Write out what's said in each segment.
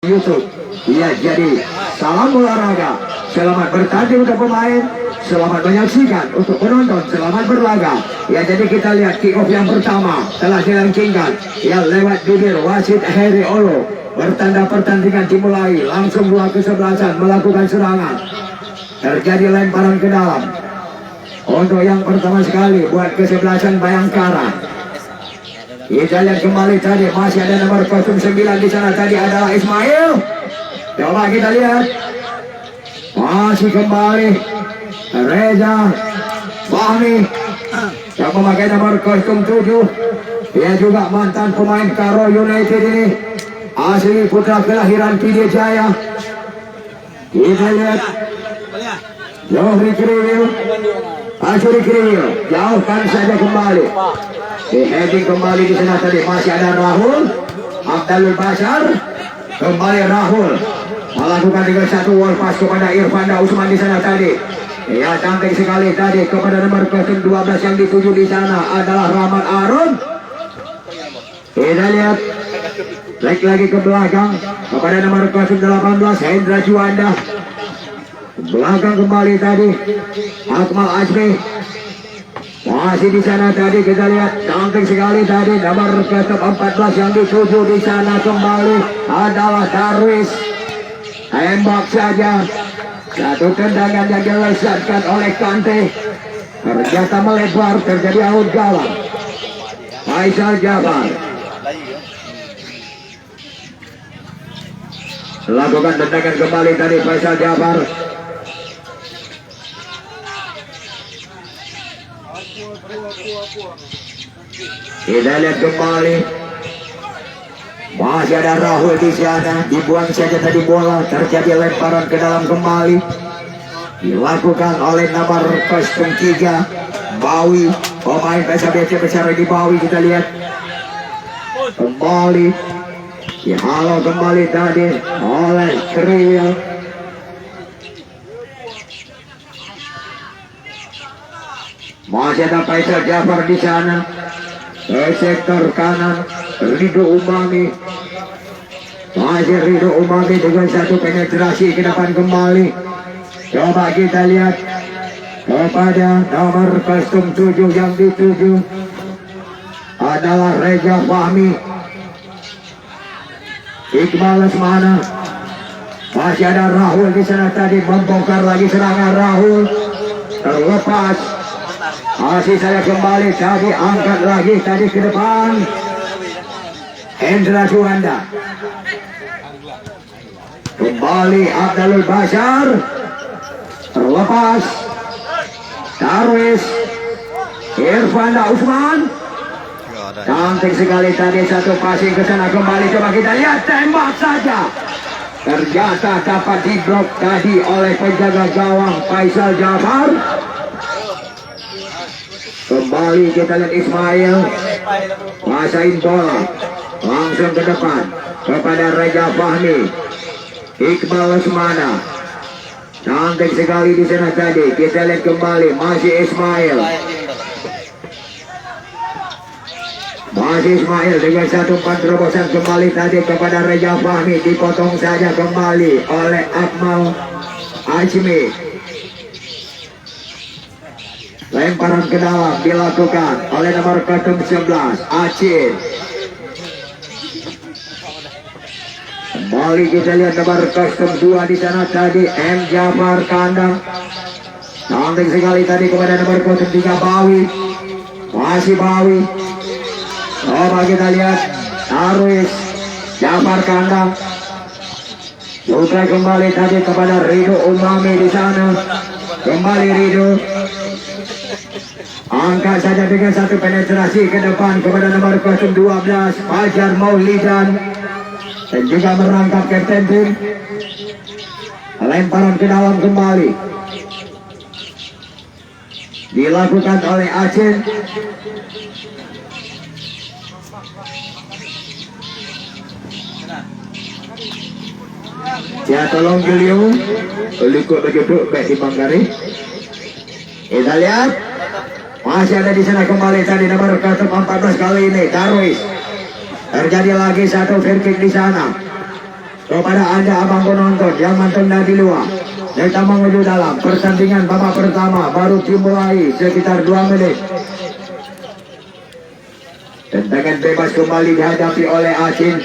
YouTube. Iya, jadi salam olahraga. Selamat bertanding untuk pemain, selamat menyaksikan untuk penonton, selamat berlaga. Ya, jadi kita lihat kick off yang pertama telah dilangsungkan. Ya, lewat bibir wasit Heri Olo. Bertanda pertandingan dimulai, langsung dua kesebelasan melakukan serangan. Terjadi lemparan ke dalam. Untuk yang pertama sekali buat kesebelasan Bayangkara. Kita lihat kembali tadi masih ada nomor 09 di sana, tadi adalah Ismail. Coba kita lihat. Masih kembali Reza Fahmi yang memakai nomor 07. Dia juga mantan pemain Karo United ini, asli putra kelahiran Pidijaya Jaya. Kita lihat Johri Kriwil, Ashuri Kriwil, jauhkan saja kembali. Di heading kembali di sana tadi masih ada Rahul Abdul Basar. Kembali Rahul melakukan dengan satu wall pass kepada Irfanda Usman di sana tadi. Ya, cantik sekali tadi kepada nomor 12 yang dituju di sana adalah Rahman Arun. Kita lihat lagi ke belakang kepada nomor 18 Hendra Juanda. Belakang kembali tadi Akmal Azmi. Masih di sana tadi kita lihat cantik sekali tadi nomor 14 yang dituju di sana kembali adalah Darwis. Tembak saja, satu tendangan yang dilesatkan oleh Kante, ternyata melebar, terjadi out gawang. Faisal Jafar lakukan tendangan kembali tadi Faisal Jafar. Kita lihat kembali masih ada Rahul di sana, dibuang saja tadi bola, terjadi lemparan ke dalam kembali, dilakukan oleh nomor 03 Bawi, pemain PSBC besar di Bawi. Kita lihat kembali dihalau kembali tadi oleh Kriwil. Masih ada Faisal Jafar di sana. Ke sektor kanan Ridho Umami. Masih Ridho Umami dengan satu penetrasi ke depan kembali. Coba kita lihat kepada nomor 07 yang dituju adalah Reza Fahmi. Iqbal Lesmana. Masih ada Rahul di sana tadi, membongkar lagi serangan Rahul. Terlepas. Masih saya kembali tadi, angkat lagi tadi ke depan Hendra Juanda. Kembali Abdul Basar. Terlepas Darwis. Irfanda Usman. Cantik sekali tadi satu passing ke sana kembali. Coba kita lihat, tembak saja. Ternyata dapat diblok tadi oleh penjaga gawang Faisal Jafar. Kembali kita lihat Ismail masain bola langsung ke depan kepada Reza Fahmi. Iqbal Lesmana. Cantik sekali di sana tadi. Kita lihat kembali masih Ismail. Masih Ismail dengan satu terobosan kembali tadi kepada Reza Fahmi. Dipotong saja kembali oleh Akmal Azmi. Lemparan ke dalam dilakukan oleh nomor 11 Aceh. Kembali kita lihat nomor 2 di sana tadi M Jafar kandang. Cantik sekali tadi kepada nomor 3 Bawi. Masih Bawi. Coba kita lihat Darwis Jafar kandang. Putra kembali tadi kepada Ridho Umami di sana. Kembali Ridho. Angkat saja dengan satu penetrasi ke depan kepada nomor 12 Fajar Maulidan. Dan juga merangkap kapten tim. Lemparan ke dalam kembali dilakukan oleh Aceh. Ya, tolong beliau ikut begitu baik di Banggari. Kita lihat masih ada di sana kembali tadi nomor 14 kali ini Darwis. Terjadi lagi satu free kick di sana. kepada Anda abang penonton yang mantengnya di luar. Kita menuju dalam pertandingan babak pertama baru dimulai sekitar 2 menit. Tendangan bebas kembali dihadapi oleh Acin.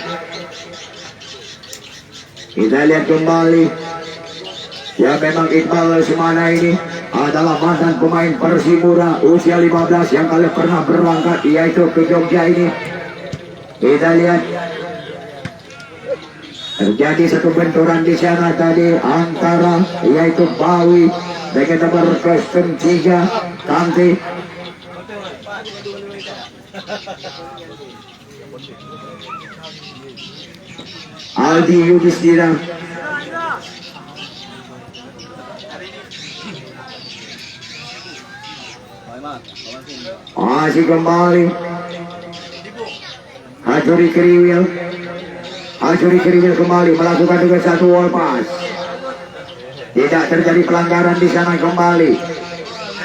Kita lihat kembali. Ya memang Iqbal Lesmana ini adalah mantan pemain Persipura usia 15 yang kali pernah berangkat yaitu ke Jogja ini. Kita lihat terjadi satu benturan di sana tadi antara yaitu Bawi dengan nomor kostum 3 Tanti. Aldi Yudhistira. Masih kembali Hajuri Kriwil. Hajuri Kriwil kembali melakukan juga satu wall pass. Tidak terjadi pelanggaran di sana kembali.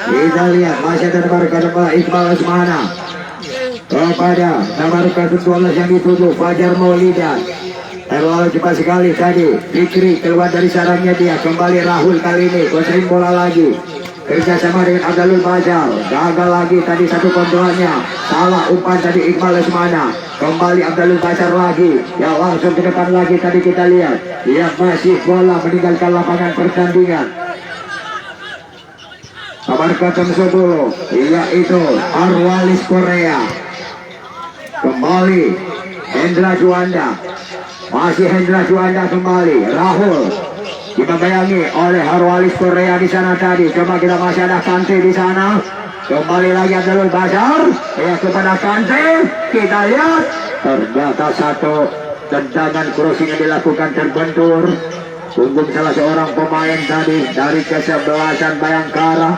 Kita lihat masih ada nomor Iqbal Lesmana kepada nomor 12 yang dituju Fajar Maulidan. Terlalu cepat sekali tadi Fikri keluar dari sarangnya dia. Kembali Rahul kali ini kuasain bola lagi. Kerjasama dengan Abdul Bajar. Gagal lagi tadi satu kontrolnya. Salah umpan tadi Iqbal Lesmana. Kembali Abdul Bajar lagi. Ya langsung ke depan lagi tadi kita lihat. Dia masih bola meninggalkan lapangan pertandingan. Nomor 10 yaitu Arwalis Korea. Kembali Hendra Juanda. Masih Hendra Juanda kembali. Rahul dibayangi oleh Arwalis Korea di sana tadi. Coba kita masih ada Kante di sana. Kembali lagi Abdul Bajar. Ya kepada Kante. Kita lihat ternyata satu tendangan crossing yang dilakukan terbentur punggung salah seorang pemain tadi dari kesebelasan Bayangkara.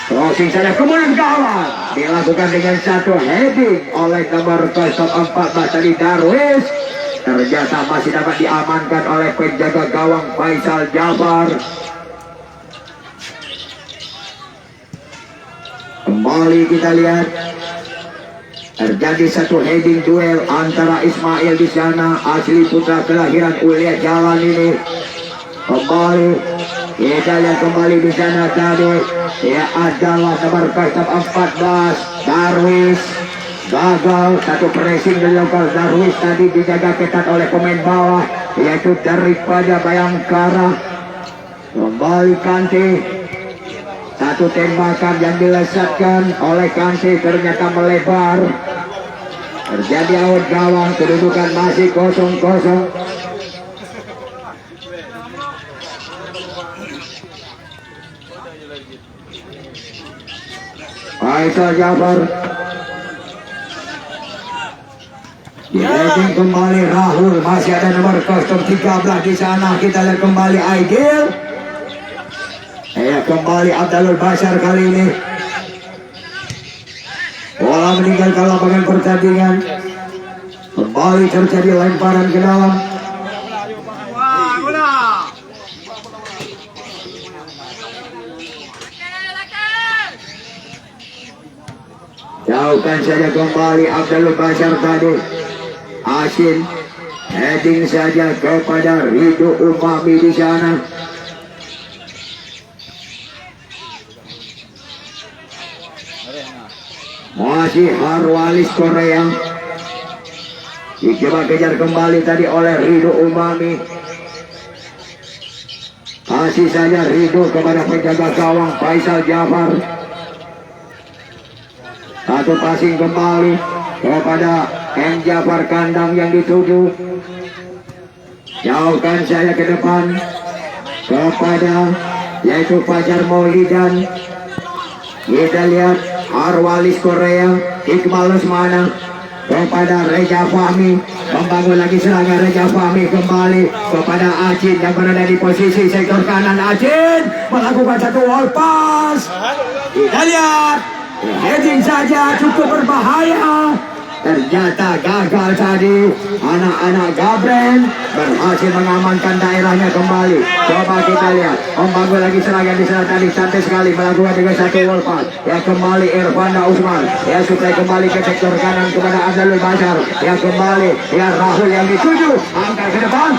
Crossing saja kemudian gawang dilakukan dengan satu heading oleh nomor 14 tadi Darwis. Ternyata masih dapat diamankan oleh penjaga gawang Faisal Jafar. Kembali kita lihat terjadi satu heading duel antara Ismail di sana, asli putra kelahiran Ulia Jalan ini. Kembali kita lihat kembali di sana tadi ya adalah nomor 14 Darwis. Gagal satu pressing dari lokal Darwis tadi dijaga ketat oleh pemain bawah yaitu daripada Bayangkara. Kembali Kante. Satu tembakan yang dilesatkan oleh Kante ternyata melebar. Terjadi out gawang, kedudukan masih 0-0. Faisal Jafar. Diheading kembali Rahul, masih ada nomor 13 di sana. Kita lihat kembali Aidil. Ya kembali Abdul Basyar kali ini. Bola meninggalkan lapangan pertandingan. Kembali terjadi lemparan ke dalam. Jauhkan saja kembali Abdul Basyar tadi. Asin heading saja kepada Ridho Umami di sana. Masih Arwalis Korea. Dicoba kejar kembali tadi oleh Ridho Umami. Kasih saja Ridho kepada penjaga gawang Faisal Jafar. Satu passing kembali kepada M. Jafar kandang yang dituju. Jauhkan saya ke depan kepada yaitu Fajar Maulidan. Kita lihat Arwalis Korea, Iqbal Lesmana kepada Reja Fahmi. Membangun lagi serangan Reja Fahmi kembali kepada Acin yang berada di posisi sektor kanan. Acin melakukan satu wall pass. Kita lihat heading saja cukup berbahaya. Ternyata gagal tadi. Anak-anak Gabren berhasil mengamankan daerahnya kembali. Coba kita lihat membangun lagi serangan di sana tadi. Santai sekali melakukan dengan satu wall pass. Ya kembali Irfanda Usman. Ya supaya kembali ke sektor kanan kepada Abdul Basyar. Ya kembali ya Rahul yang dituju. Angkat ke depan.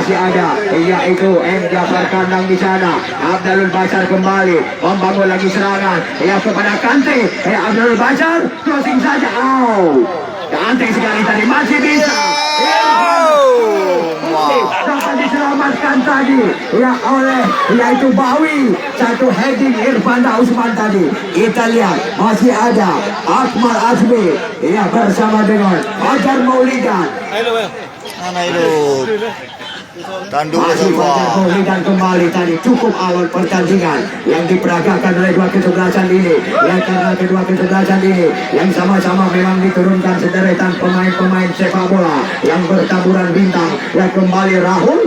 masih ada, yaitu Jafar Kandang di sana. Abdalul Bashar kembali membangun lagi serangan, ya kepada Kante. Abdalul Bashar crossing saja. Kante sekali tadi masih bisa. Dapat diselamatkan tadi ya oleh yaitu Bawi. Satu heading Irfanda Usman tadi. Kita lihat masih ada Akmal Azmi ya bersama dengan Fajar Maulidan. Masih Fajar Maulidan kembali tadi. Cukup awal pertandingan yang diperagakan oleh dua kesebelasan ini. Ya karena kedua kesebelasan ini yang sama-sama memang diturunkan sederetan pemain-pemain sepak bola yang bertaburan bintang. Ya kembali Rahul.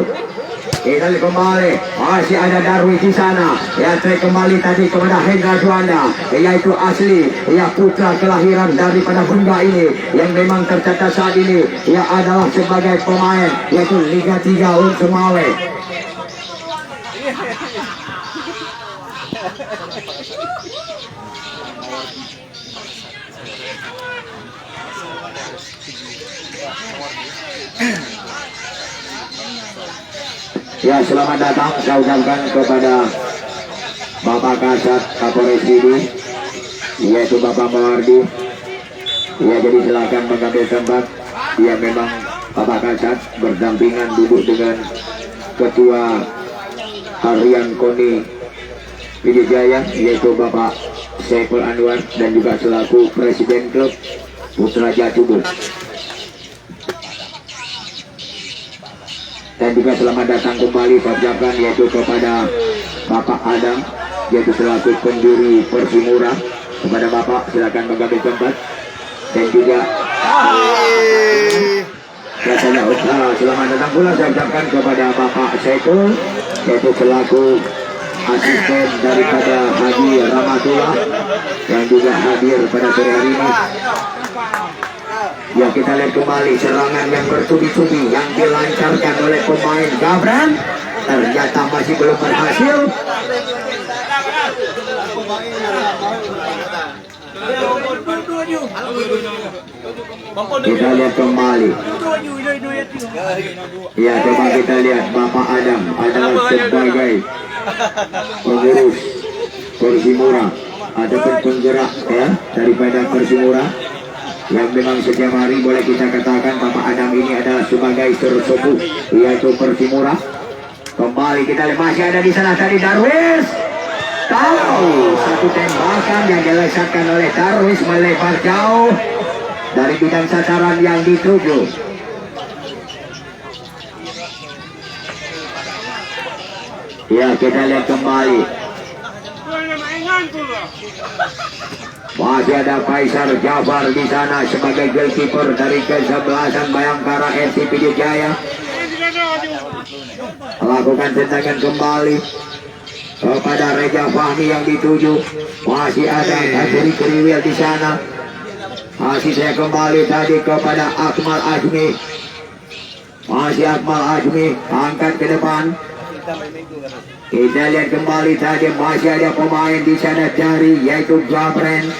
Kita kembali masih ada Darwis di sana. Ya kembali tadi kepada Hendra Juanda, yaitu asli ya putra kelahiran daripada Bunda ini yang memang tercatat saat ini ya adalah sebagai pemain yaitu Liga 3 Sumawe. Ya selamat datang saya ucapkan kepada Bapak Kasat Kapolres ini, yaitu Bapak Mawardi. Ya jadi silakan mengambil tempat. Ya memang Bapak Kasat berdampingan duduk dengan Ketua Harian KONI Pidijaya, yaitu Bapak Saiful Anwar, dan juga selaku Presiden Klub Putra Jatubur. Dan juga selamat datang kembali saya ucapkan yaitu kepada Bapak Adam, yaitu selaku pendiri Persimura. Kepada Bapak silakan mengambil tempat. Dan juga selamat datang pula saya ucapkan kepada Bapak Saiful, yaitu selaku asisten daripada Haji Ramatullah yang juga hadir pada sore hari ini. Ya kita lihat kembali serangan yang bertubi-tubi yang dilancarkan oleh pemain Gabran, ternyata masih belum berhasil. Kita lihat kembali. Ya coba kita lihat Bapak Adam adalah sebagai pengurus Persimura ataupun penggerak ya daripada Persimura, yang memang setiap hari boleh kita katakan Bapak Adam ini adalah sebagai tersepuh yaitu Persimura. Kembali kita lihat masih ada di sana tadi Darwis. Satu tembakan yang dilesatkan oleh Darwis melebar jauh dari bidang sasaran yang dituju. Ya kita lihat kembali. Masih ada Faisal Jafar di sana sebagai goalkeeper dari kesebelasan Bayangkara FC Pidijaya. Melakukan tendangan kembali kepada Reja Fahmi yang dituju. Masih ada Azri Kriwil di sana. Masih saya kembali tadi kepada Akmal Azmi. Masih Akmal Azmi angkat ke depan. Kita lihat kembali tadi masih ada pemain di sana dari yaitu Gabren,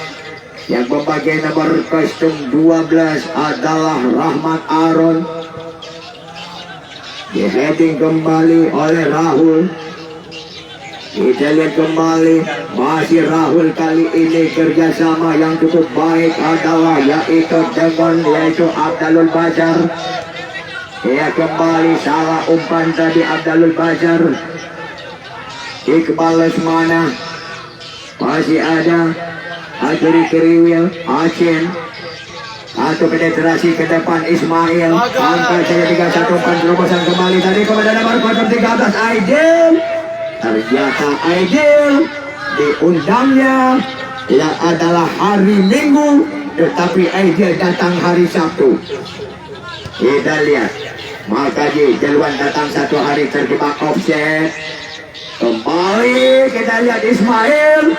yang memakai nomor kostum 12 adalah Rahmat Aron. Di-heading kembali oleh Rahul. Kita lihat kembali masih Rahul, kali ini kerjasama yang cukup baik adalah yaitu Abdalul Bashar. Ya kembali salah umpan tadi Abdalul Bashar. Iqbal Lesmana. Masih ada Azri Kriwil, Acen. Satu penetrasi ke depan Ismail. Angka saya 31 umpan terobosan kembali tadi kepada nomor 13 Aidil. Ternyata Aidil diundangnya yang adalah hari Minggu, tetapi Aidil datang hari Sabtu. Kita lihat Makaji Jelwan datang satu hari terjebak offset. Kembali kita lihat Ismail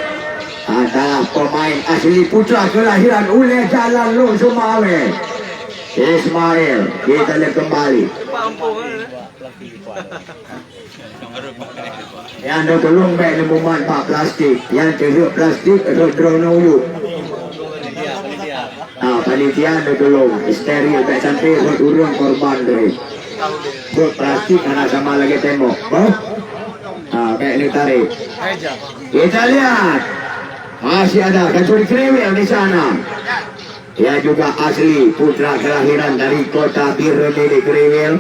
adalah pemain asli putra kelahiran Ule Jalan Lu Sumawe. Ismail kita lihat kembali. Yang ada tolong baik nemuman pak plastik, yang terus plastik atau drone yuk. Panitia ada tolong steril baik sampai buat urang korban dari. Buat plastik karena sama lagi tembok. Oh, nah, kayak ini tarik. Kita lihat masih ada Kacuri Kriwil di sana. Dia juga asli putra kelahiran dari kota Biruni di Kriwil.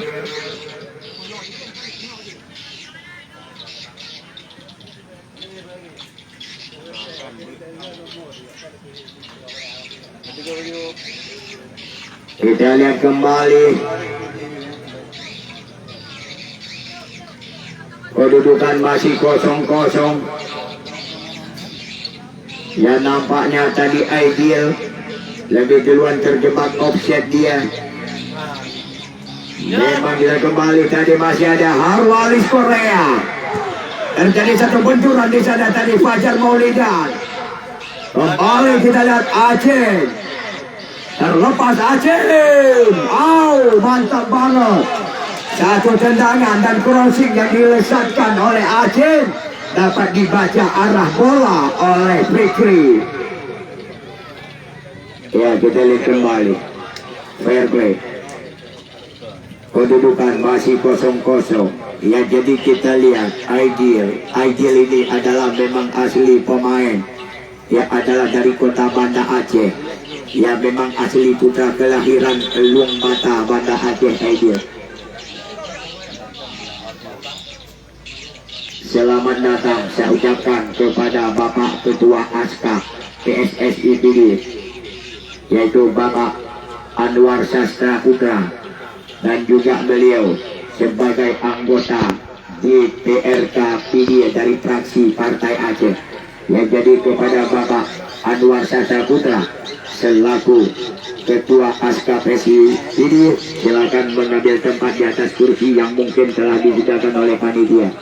Kita lihat kembali kedudukan masih kosong-kosong. Ya nampaknya tadi Ideal lebih duluan terjebak offset dia. Memang kita kembali tadi masih ada Harwalis Korea. Terjadi satu benturan di sana tadi Fajar Maulidan. Kembali kita lihat Aceh. Terlepas Aceh. Mantap banget. Satu tendangan dan crossing yang dilesatkan oleh Aceh dapat dibaca arah bola oleh Fikri. Ya, kita lihat kembali. Fair play. Kedudukan masih kosong-kosong. Ya, jadi kita lihat Ideal ini adalah memang asli pemain. Ya, adalah dari kota Banda Aceh. Ya, memang asli putra kelahiran Luang Mata Banda Aceh Ideal. Selamat datang saya ucapkan kepada Bapak Ketua ASKA PSSI PD, yaitu Bapak Anwar Sastra Putra, dan juga beliau sebagai anggota di PRK PD dari fraksi Partai Aceh. Ya, jadi kepada Bapak Anwar Sastra Putra selaku Ketua ASKA PSSI PD, silakan mengambil tempat di atas kursi yang mungkin telah disediakan oleh panitia.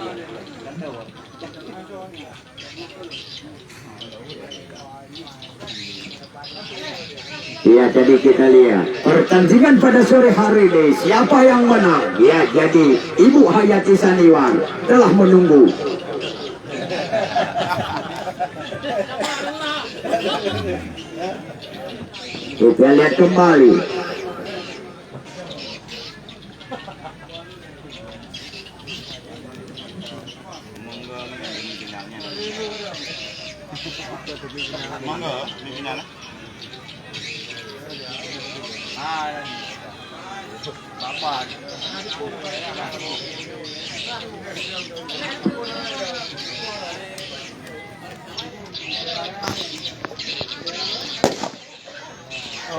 Ya, jadi kita lihat pertandingan pada sore hari ini siapa yang menang. Ya, jadi Ibu Hayati Saniwar telah menunggu. Kita lihat kembali.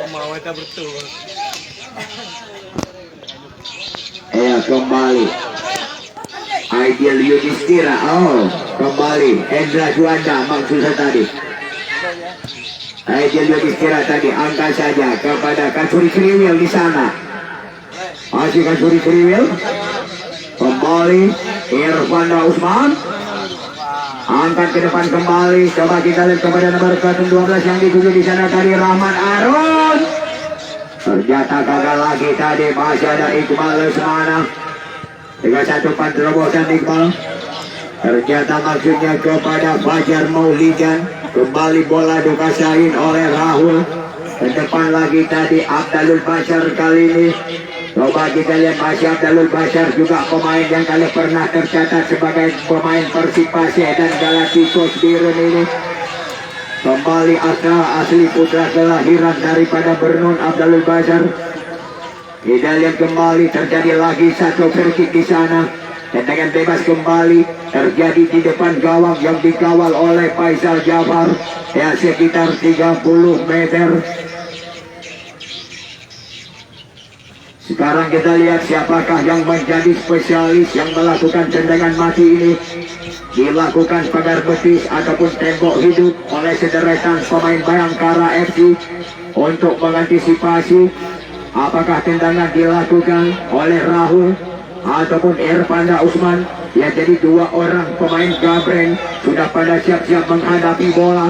Mau kita betul. Ya, kembali Ideal Yudhistira. Kembali Hendra Juanda maksudnya tadi. Ideal Yudhistira tadi angkat saja kepada Kacuri Kriwil di sana. Masih Kacuri Kriwil. Kembali Irfanda Usman. Angkat ke depan kembali. Coba kita lihat kepada nomor 12 yang dituju di sana tadi Rahman Arun. Ternyata gagal lagi tadi. Masih ada Iqbal Lesmana. 31 terobosan Iqbal. Ternyata maksudnya kepada Fajar Maulidan. Kembali bola dikuasain oleh Rahul. Ke depan lagi tadi Abdalul Bashar kali ini. Coba kita lihat masih Abdalul Bashar juga pemain yang kali pernah tercatat sebagai pemain Persib Aceh dan Galacticos Birun ini. Kembali asli putra kelahiran daripada Bernun Abdalul Bashar. Kita lihat kembali terjadi lagi satu free kick di sana. Tendangan bebas kembali terjadi di depan gawang yang dikawal oleh Faisal Jafar. Ya, sekitar 30 meter. Sekarang kita lihat siapakah yang menjadi spesialis yang melakukan tendangan mati ini. Dilakukan pagar betis ataupun tembok hidup oleh sederetan pemain Bayangkara FC untuk mengantisipasi apakah tendangan dilakukan oleh Rahul ataupun Irfanda Usman. Ya, jadi dua orang pemain Gabreng sudah pada siap-siap menghadapi bola.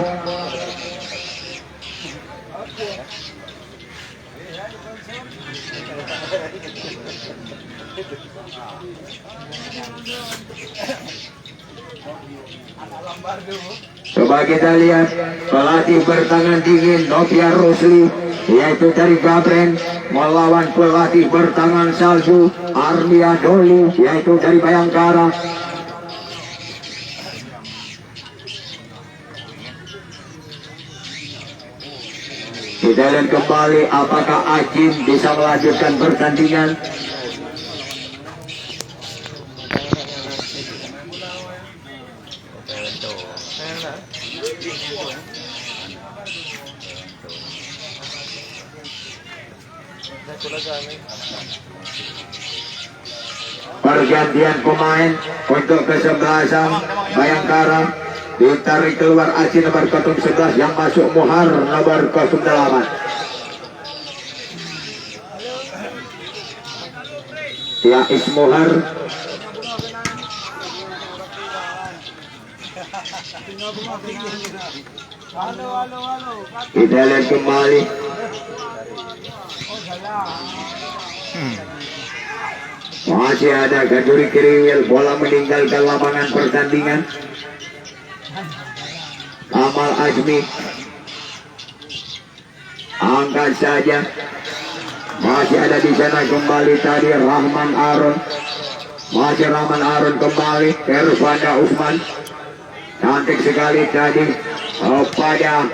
Coba kita lihat pelatih bertangan dingin Novia Rosli, yaitu dari Gabren, melawan pelatih bertangan salju Arlia Doli, yaitu dari Bayangkara. Kita lihat kembali apakah Ajin bisa melanjutkan pertandingan. Pergantian pemain untuk kesebelasan Bayangkara, ditarik keluar Aci nomor 11 yang masuk Muhar nomor 08. Ya Ismuhar. Kita lihat kembali. Masih ada Gaduri Kriwil, bola meninggalkan lapangan pertandingan. Amal Azmi angkat saja. Masih ada di sana kembali tadi Rahman Aron. Masih Rahman Aron kembali. Ervanda Usman. Cantik sekali tadi pada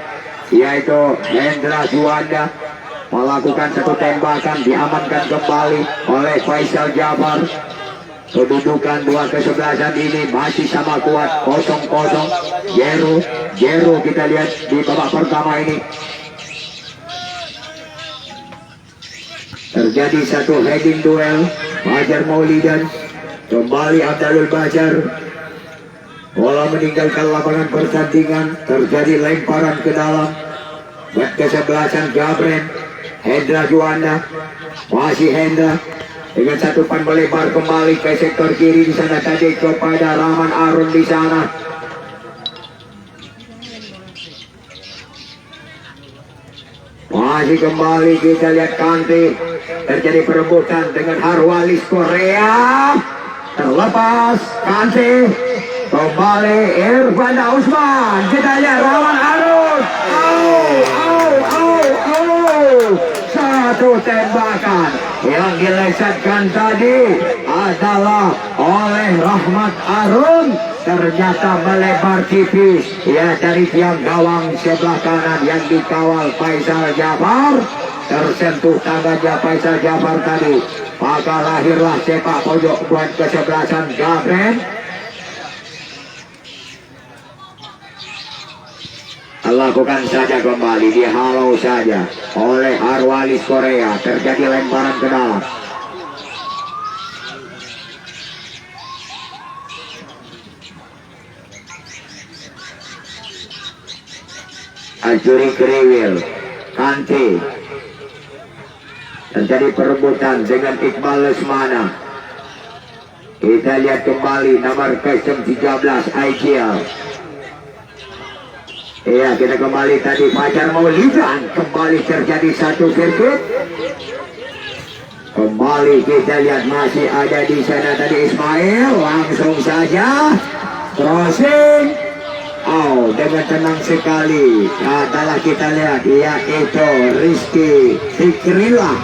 yaitu Hendra Juanda melakukan satu tembakan, diamankan kembali oleh Faisal Jafar. Kedudukan dua kesebelasan ini masih sama kuat, 0-0. Jero kita lihat di babak pertama ini terjadi satu heading duel. Fajar Maulidan kembali Abdul Bajar, bola meninggalkan lapangan pertandingan, terjadi lemparan ke dalam. Buat kesebelasan Gabren, Hendra Juanda, masih Hendra dengan satu pan melebar kembali ke sektor kiri di sana tadi kepada Rahman Arun di sana. Masih kembali kita lihat Kante, terjadi perebutan dengan Harwalis Korea, terlepas Kante. Kembali Irfanda Usman, kita lihat Rahman Arun. Satu tembakan yang dilesatkan tadi adalah oleh Rahmat Arun, ternyata melebar tipis ya dari tiang gawang sebelah kanan yang dikawal Faisal Jafar. Tersentuh tangannya Faisal Jafar tadi, maka lahirlah sepak pojok buat kesebelasan Gabren. Lakukan saja kembali, dihalau saja oleh Harwalis Korea, terjadi lemparan ke dalam. Ajuri Kriwil, Kante, terjadi perebutan dengan Iqbal Lesmana. Kita lihat kembali nomor 13 Aikiel. Iya, kita kembali tadi Fajar Maulidan, kembali terjadi satu sirkuit. Kembali kita lihat masih ada di sana tadi Ismail, langsung saja crossing. Dengan tenang sekali adalah kita lihat yaitu Rizky Fikrila,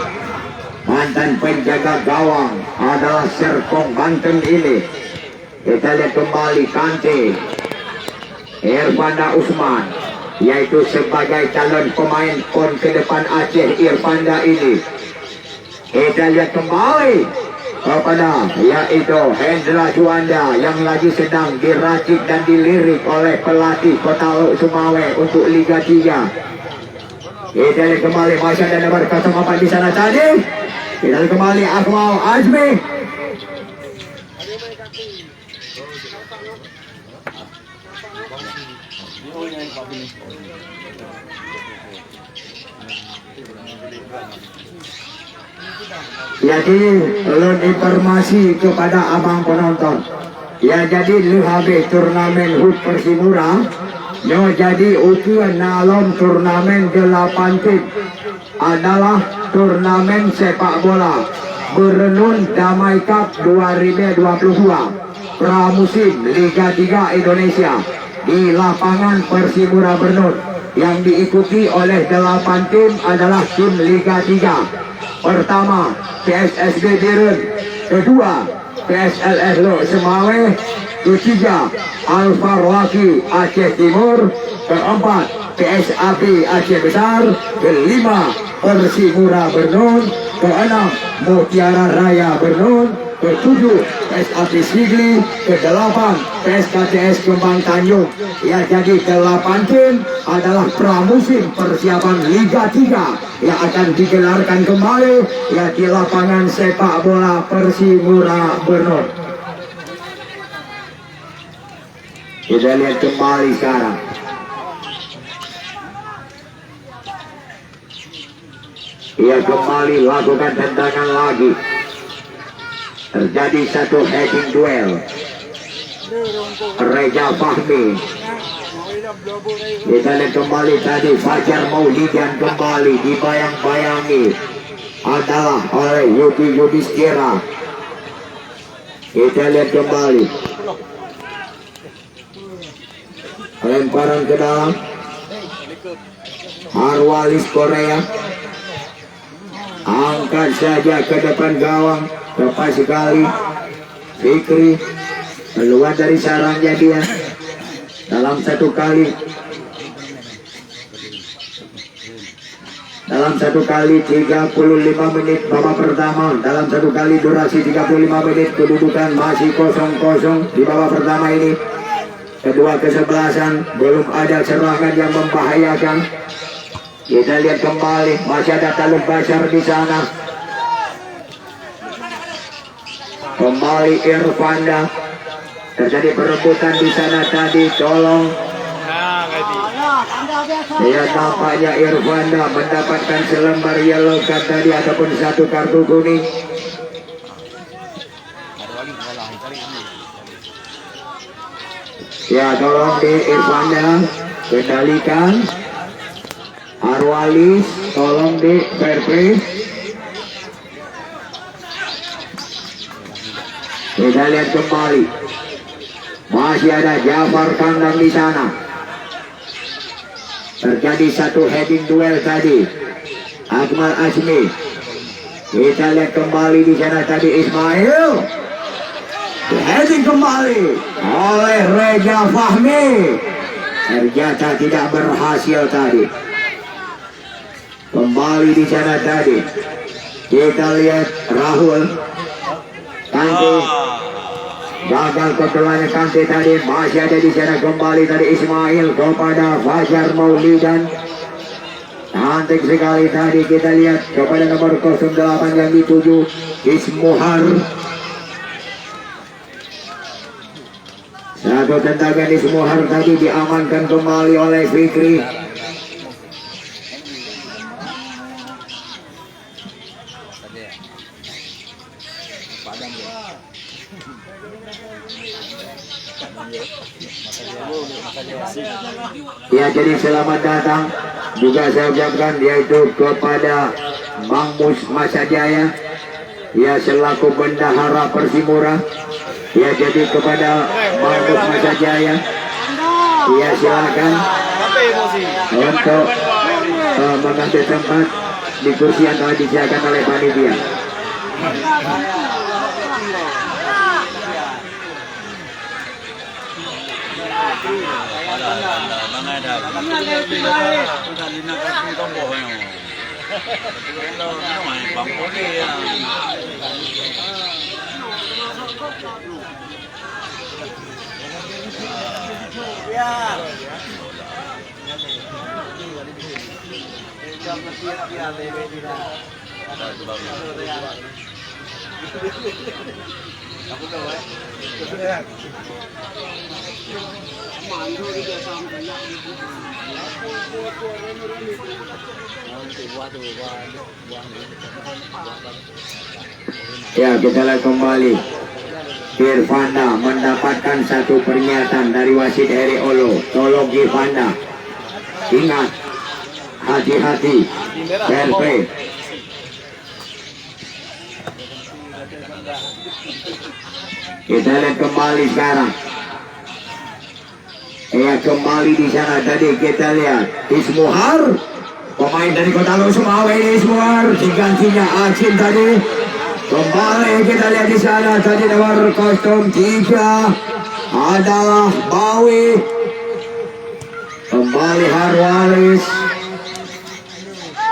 mantan penjaga gawang adalah Serpong Banten ini. Kita lihat kembali Kante, Irfanda Usman, yaitu sebagai calon pemain PON ke depan Aceh Irfanda ini. Kita lihat kembali kepada yaitu Hendra Juanda yang lagi sedang diracik dan dilirik oleh pelatih Kota Sumawe untuk Liga 3. Kita lihat kembali masih ada nomor 04 di sana tadi. Kita lihat kembali Akmal Azmi. Jadi ulun informasi kepada abang penonton. Ya, jadi LHB turnamen HUT Persimura yo jadi ukuran nalon turnamen 8 tim adalah turnamen sepak bola Berenun Damai Cup 2022. pramusim Liga 3 Indonesia di lapangan Persimura Bernur yang diikuti oleh 8 tim adalah tim Liga 3. Pertama PSSB Dirun, kedua PSLS Lo Semawe, ketiga Alfa Roaki Aceh Timur, keempat PSAP Aceh Besar, kelima Persimura Bernun, keenam Mutiara Raya Bernun, ketujuh PSAP Sigli, kedelapan PSKTS Kembang Tanjung. Ya, jadi 8 tim adalah pramusim persiapan Liga 3 yang akan digelarkan kembali ya di lapangan sepak bola Persimura Bernun. Kita lihat kembali sekarang. Ia kembali lakukan tendangan lagi. Terjadi satu heading duel. Reza Fahmi. Kita lihat kembali tadi Fajar Maulidan kembali dibayang-bayangi adalah oleh Yudi Yudhistira. Kita lihat kembali. Lemparan ke dalam. Arwalis Korea. Angkat saja ke depan gawang. Tepat sekali. Fikri keluar dari sarangnya dia. Dalam satu kali 35 menit babak pertama, dalam satu kali durasi 35 menit kedudukan masih 0-0 di babak pertama ini. Kedua kesebelasan belum ada serangan yang membahayakan. Kita lihat kembali masih ada Talib Bashar di sana. Kembali Irfanda. Terjadi perebutan di sana tadi. Tolong. Ya, nampaknya Irfanda mendapatkan selembar yellow card tadi ataupun satu kartu kuning. Ya, tolong di Irfanda kendalikan. Arwalis tolong di fair play. Kita lihat kembali. Masih ada Jafar Kandang di sana. Terjadi satu heading duel tadi. Akmal Azmi. Kita lihat kembali di sana tadi Ismail. Heading kembali oleh Reza Fahmi. Ternyata tidak berhasil tadi. Kembali di sana tadi. Kita lihat Rahul. Kante. Gagal kontrolnya Kante tadi. Masih ada di sana kembali tadi Ismail kepada Fajar Maulidan. Cantik sekali tadi kita lihat kepada nomor 08 yang dituju Ismuhar. Satu tendangan Ismuhar tadi diamankan kembali oleh Fikri. Ya, jadi selamat datang juga saya ucapkan yaitu kepada Bang Mus Masajaya, ya selaku bendahara Persimura. Ya, jadi kepada Bang Mus Masajaya, ya silakan untuk mengambil tempat di kursi yang telah disediakan oleh panitia. Ya, kita lihat kembali. Irfanda mendapatkan satu pernyataan dari wasit Eri Olo. Tolong Irfanda, ingat, hati-hati, fair play. Kita lihat kembali sekarang. Ya kembali di sana tadi kita lihat Ismuhar, pemain dari Kota Sumawe ini Ismuhar digantinya Acin tadi. Kembali kita lihat di sana tadi nomor kostum 3 adalah Bawi. Kembali Harwalis.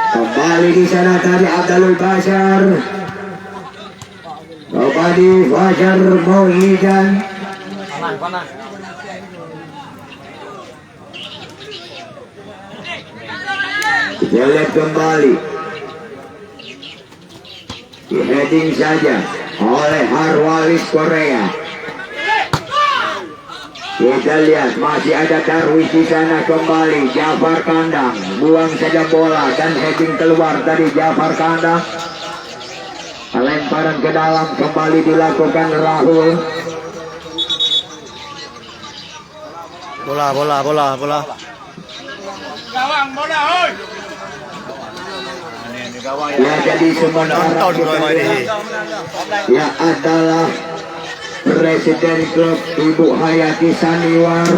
Kembali di sana tadi Abdul Bashar. Kembali Fajar Maulidan. Kita lihat kembali di heading saja oleh Harwalis Korea. Kita lihat masih ada Darwis di sana kembali. Jafar kandang, buang saja bola dan heading keluar dari Jafar kandang. Lemparan ke dalam kembali dilakukan Rahul. Bola. Gawang bola, oi. Ya jadi sementara ya adalah Presiden Klub Ibu Hayati Saniwar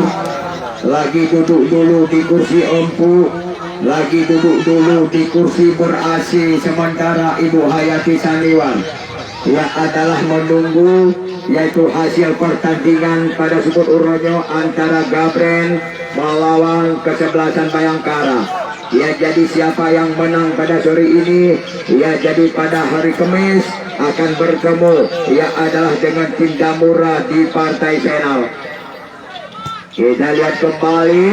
lagi duduk dulu di kursi empuk, lagi duduk dulu di kursi ber-AC, sementara Ibu Hayati Saniwar ya adalah menunggu yaitu hasil pertandingan pada Subur Uronyo antara Gabren melawan kesebelasan Bayangkara. Ya jadi siapa yang menang pada sore ini, ya jadi pada hari Kamis akan bertemu ya adalah dengan tim Damura di partai final. Kita lihat kembali.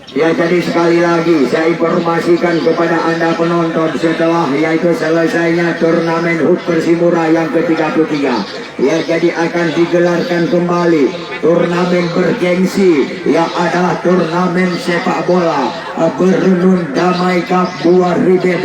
Ya jadi sekali lagi saya informasikan kepada anda penonton setelah yaitu selesainya turnamen HUT Persimura yang ke-33 ya jadi akan digelarkan kembali turnamen bergengsi yang adalah turnamen sepak bola Berenun Damai Cup 2022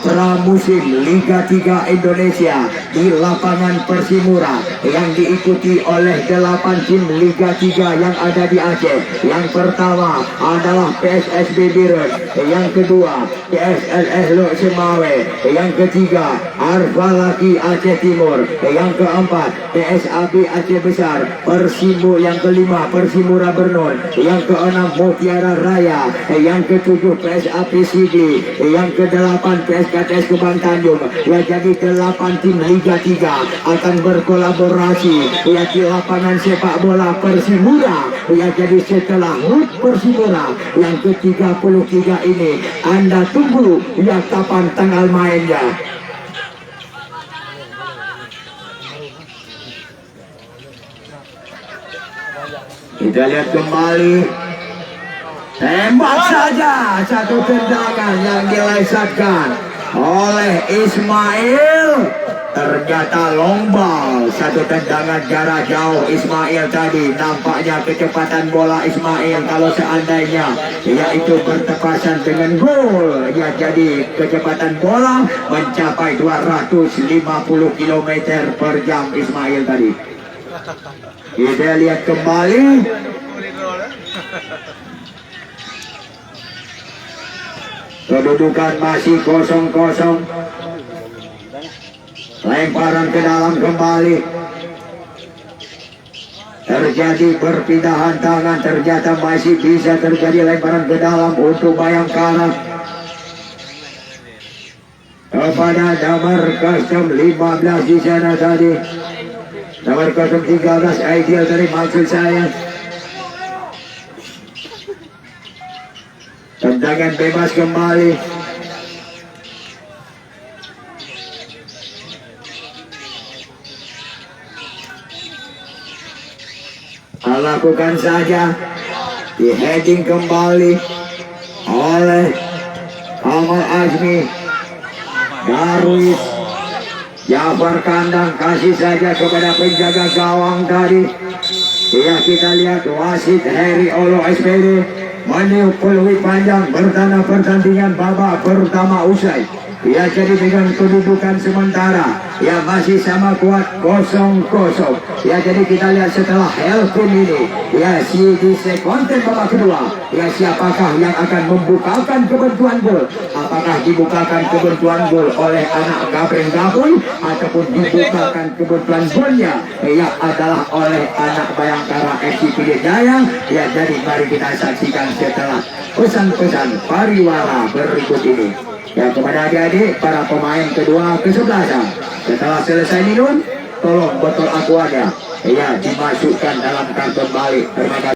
pramusim Liga 3 Indonesia di lapangan Persimura yang diikuti oleh 8 tim Liga 3 yang ada di Aceh. Yang pertama adalah PSSB Biren, yang kedua PSLS Lok Semawe, yang ketiga Arfa Laki Aceh Timur, yang keempat PSAB Aceh Besar, Persimu yang kelima Persimura Bernun, yang keenam Mutiara Raya, yang ketujuh PSAP Sigi, yang kedelapan PSKTS Kebang Tanjung. Ya jadi 8 tim Liga 3 akan berkolaborasi ya di lapangan sepak bola Persimura. Ya jadi setelah HUT Persimura yang ke-33 ini Anda tunggu ya kapan tanggal mainnya. Kita lihat kembali. Tembak saja satu tendangan yang dilesatkan oleh Ismail. Ternyata lombal satu tendangan jarak jauh Ismail tadi. Nampaknya kecepatan bola Ismail kalau seandainya yaitu bertepasan dengan gol ya jadi kecepatan bola mencapai 250 km per jam Ismail tadi. Kita lihat kembali. Kedudukan masih 0-0. Lemparan ke dalam kembali. Terjadi perpindahan tangan. Ternyata masih bisa terjadi lemparan ke dalam untuk Bayangkara. Kepada nomor kostum 15 di sana tadi. Nomor kostum 13 ideal dari maksud saya. Tendangan bebas kembali. Lakukan saja di heading kembali oleh Amal Azmi. Darwis Jafar kandang kasih saja kepada penjaga gawang tadi. Ya kita lihat wasit Heri Olo SPD meniup peluit panjang bertanda pertandingan babak pertama usai. Ya, jadi dengan kedudukan sementara ya masih sama kuat 0-0. Ya, jadi kita lihat setelah Helpin ini ya si di konten babak kedua ya siapakah yang akan membukakan kebentuan gol, apakah dibukakan kebentuan gol oleh anak Gabriel Gabul ataupun dibukakan kebentuan golnya ya adalah oleh anak Bayangkara FC Pilihan Jaya. Ya, jadi mari kita saksikan setelah pesan-pesan pariwara berikut ini. Ya, kepada adik-adik para pemain kedua kesebelasan, setelah selesai minum tolong botol aquanya ya dimasukkan dalam kantong balik. Terima kasih.